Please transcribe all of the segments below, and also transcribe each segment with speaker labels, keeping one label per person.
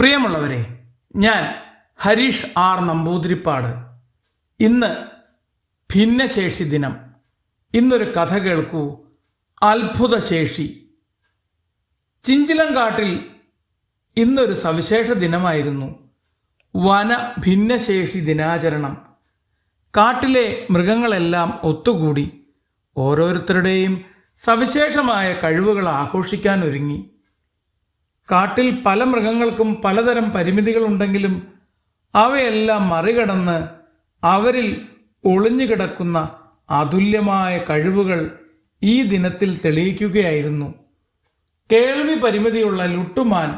Speaker 1: പ്രിയമുള്ളവരെ, ഞാൻ ഹരീഷ് ആർ നമ്പൂതിരിപ്പാട്. ഇന്ന് ഭിന്നശേഷി ദിനം. ഇന്നൊരു കഥ കേൾക്കൂ. അത്ഭുതശേഷി. ചിഞ്ചിലങ്കാട്ടിൽ ഇന്നൊരു സവിശേഷ ദിനമായിരുന്നു. വന ഭിന്നശേഷി ദിനാചരണം. കാട്ടിലെ മൃഗങ്ങളെല്ലാം ഒത്തുകൂടി ഓരോരുത്തരുടെയും സവിശേഷമായ കഴിവുകൾ ആഘോഷിക്കാൻ ഒരുങ്ങി. കാട്ടിൽ പല മൃഗങ്ങൾക്കും പലതരം പരിമിതികളുണ്ടെങ്കിലും അവയെല്ലാം മറികടന്ന് അവരിൽ ഒളിഞ്ഞുകിടക്കുന്ന അതുല്യമായ കഴിവുകൾ ഈ ദിനത്തിൽ തെളിയിക്കുകയായിരുന്നു. കേൾവി പരിമിതിയുള്ള ലുട്ടുമാൻ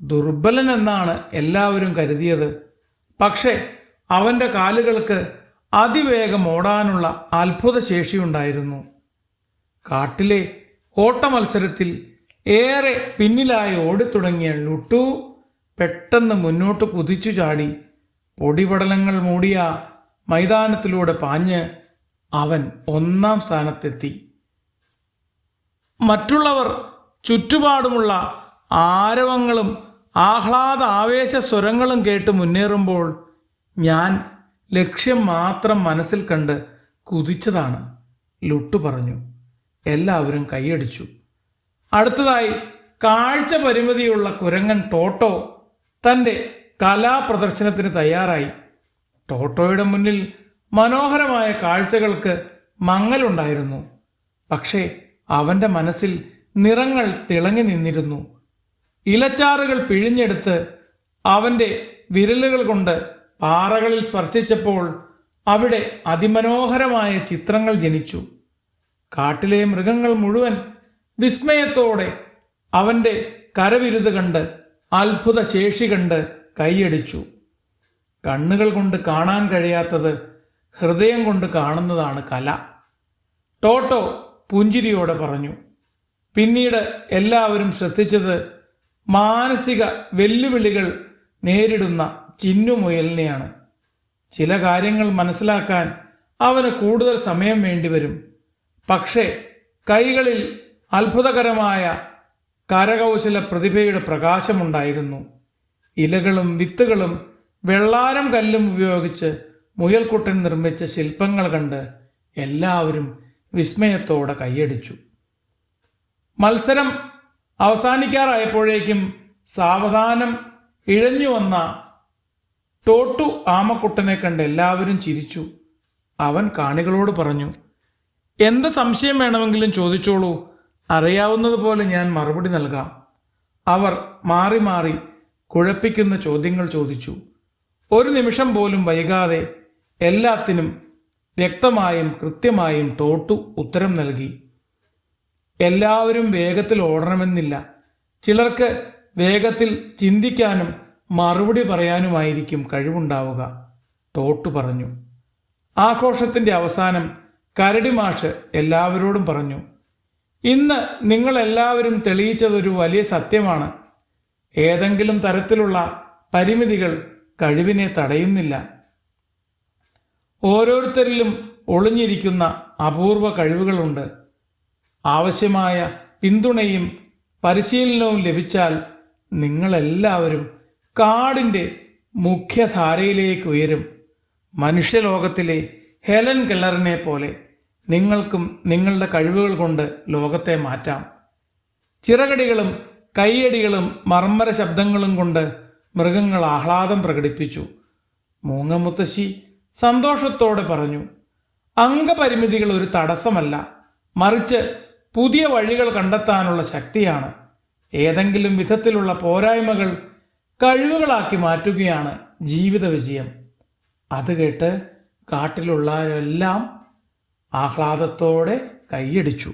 Speaker 1: ദുർബലനെന്നാണ് എല്ലാവരും കരുതിയത്. പക്ഷേ അവൻ്റെ കാലുകൾക്ക് അതിവേഗം ഓടാനുള്ള അത്ഭുത ശേഷിയുണ്ടായിരുന്നു. കാട്ടിലെ ഓട്ടമത്സരത്തിൽ ഏറെ പിന്നിലായി ഓടിത്തുടങ്ങിയ ലുട്ടു പെട്ടെന്ന് മുന്നോട്ട് കുതിച്ചു ചാടി പൊടിപടലങ്ങൾ മൂടിയ മൈതാനത്തിലൂടെ പാഞ്ഞ് അവൻ 1-ാം സ്ഥാനത്തെത്തി. മറ്റുള്ളവർ ചുറ്റുപാടുമുള്ള ആരവങ്ങളും ആഹ്ലാദ ആവേശ സ്വരങ്ങളും കേട്ട് മുന്നേറുമ്പോൾ ഞാൻ ലക്ഷ്യം മാത്രം മനസ്സിൽ കണ്ട് കുതിച്ചതാണ്, ലുട്ടു പറഞ്ഞു. എല്ലാവരും കൈയടിച്ചു. അടുത്തതായി കാഴ്ച പരിമിതിയുള്ള കുരങ്ങൻ ടോട്ടോ തൻ്റെ കലാപ്രദർശനത്തിന് തയ്യാറായി. ടോട്ടോയുടെ മുന്നിൽ മനോഹരമായ കാഴ്ചകൾക്ക് മങ്ങലുണ്ടായിരുന്നു. പക്ഷേ അവൻ്റെ മനസ്സിൽ നിറങ്ങൾ തിളങ്ങി നിന്നിരുന്നു. ഇലച്ചാറുകൾ പിഴിഞ്ഞെടുത്ത് അവൻ്റെ വിരലുകൾ കൊണ്ട് പാറകളിൽ സ്പർശിച്ചപ്പോൾ അവിടെ അതിമനോഹരമായ ചിത്രങ്ങൾ ജനിച്ചു. കാട്ടിലെ മൃഗങ്ങൾ മുഴുവൻ വിസ്മയത്തോടെ അവൻ്റെ കരവിരുത് കണ്ട് അത്ഭുത ശേഷി കണ്ട് കൈയടിച്ചു. കണ്ണുകൾ കൊണ്ട് കാണാൻ കഴിയാത്തത് ഹൃദയം കൊണ്ട് കാണുന്നതാണ് കല, ടോട്ടോ പുഞ്ചിരിയോടെ പറഞ്ഞു. പിന്നീട് എല്ലാവരും ശ്രദ്ധിച്ചത് മാനസിക വെല്ലുവിളികൾ നേരിടുന്ന ചിന്നുമുയലിനെയാണ്. ചില കാര്യങ്ങൾ മനസ്സിലാക്കാൻ അവന് കൂടുതൽ സമയം വേണ്ടിവരും. പക്ഷേ കൈകളിൽ അത്ഭുതകരമായ കരകൗശല പ്രതിഭയുടെ പ്രകാശമുണ്ടായിരുന്നു. ഇലകളും വിത്തുകളും വെള്ളാരം കല്ലും ഉപയോഗിച്ച് മുയൽക്കുട്ടൻ നിർമ്മിച്ച ശില്പങ്ങൾ കണ്ട് എല്ലാവരും വിസ്മയത്തോടെ കൈയടിച്ചു. മത്സരം അവസാനിക്കാറായപ്പോഴേക്കും സാവധാനം ഇഴഞ്ഞു വന്ന ടോട്ടു ആമക്കുട്ടനെ കണ്ട് എല്ലാവരും ചിരിച്ചു. അവൻ കാണികളോട് പറഞ്ഞു, എന്ത് സംശയം വേണമെങ്കിലും ചോദിച്ചോളൂ, അറിയാവുന്നതുപോലെ ഞാൻ മറുപടി നൽകാം. അവർ മാറി മാറി കുഴപ്പിക്കുന്ന ചോദ്യങ്ങൾ ചോദിച്ചു. ഒരു നിമിഷം പോലും വൈകാതെ എല്ലാത്തിനും വ്യക്തമായും കൃത്യമായും ടോട്ടു ഉത്തരം നൽകി. എല്ലാവരും വേഗത്തിൽ ഓടണമെന്നില്ല. ചിലർക്ക് വേഗത്തിൽ ചിന്തിക്കാനും മറുപടി പറയാനുമായിരിക്കും കഴിവുണ്ടാവുക, ടോട്ടു പറഞ്ഞു. ആഘോഷത്തിൻ്റെ അവസാനം കരടി മാഷ് എല്ലാവരോടും പറഞ്ഞു, ഇന്ന് നിങ്ങളെല്ലാവരും തെളിയിച്ചതൊരു വലിയ സത്യമാണ്. ഏതെങ്കിലും തരത്തിലുള്ള പരിമിതികൾ കഴിവിനെ തടയുന്നില്ല. ഓരോരുത്തരിലും ഒളിഞ്ഞിരിക്കുന്ന അപൂർവ കഴിവുകളുണ്ട്. ആവശ്യമായ പിന്തുണയും പരിശീലനവും ലഭിച്ചാൽ നിങ്ങളെല്ലാവരും കാടിൻ്റെ മുഖ്യധാരയിലേക്ക് ഉയരും. മനുഷ്യലോകത്തിലെ ഹെലൻ കെല്ലറിനെ പോലെ നിങ്ങൾക്കും നിങ്ങളുടെ കഴിവുകൾ കൊണ്ട് ലോകത്തെ മാറ്റാം. ചിറകടികളും കൈയടികളും മർമ്മര ശബ്ദങ്ങളും കൊണ്ട് മൃഗങ്ങൾ ആഹ്ലാദം പ്രകടിപ്പിച്ചു. മൂങ്ങമുത്തശ്ശി സന്തോഷത്തോടെ പറഞ്ഞു, അംഗപരിമിതികൾ ഒരു തടസ്സമല്ല, മറിച്ച് പുതിയ വഴികൾ കണ്ടെത്താനുള്ള ശക്തിയാണ്. ഏതെങ്കിലും വിധത്തിലുള്ള പോരായ്മകൾ കഴിവുകളാക്കി മാറ്റുകയാണ് ജീവിത വിജയം. അത് കേട്ട് കാട്ടിലുള്ളവരെല്ലാം ആഹ്ലാദത്തോടെ കൈയടിച്ചു.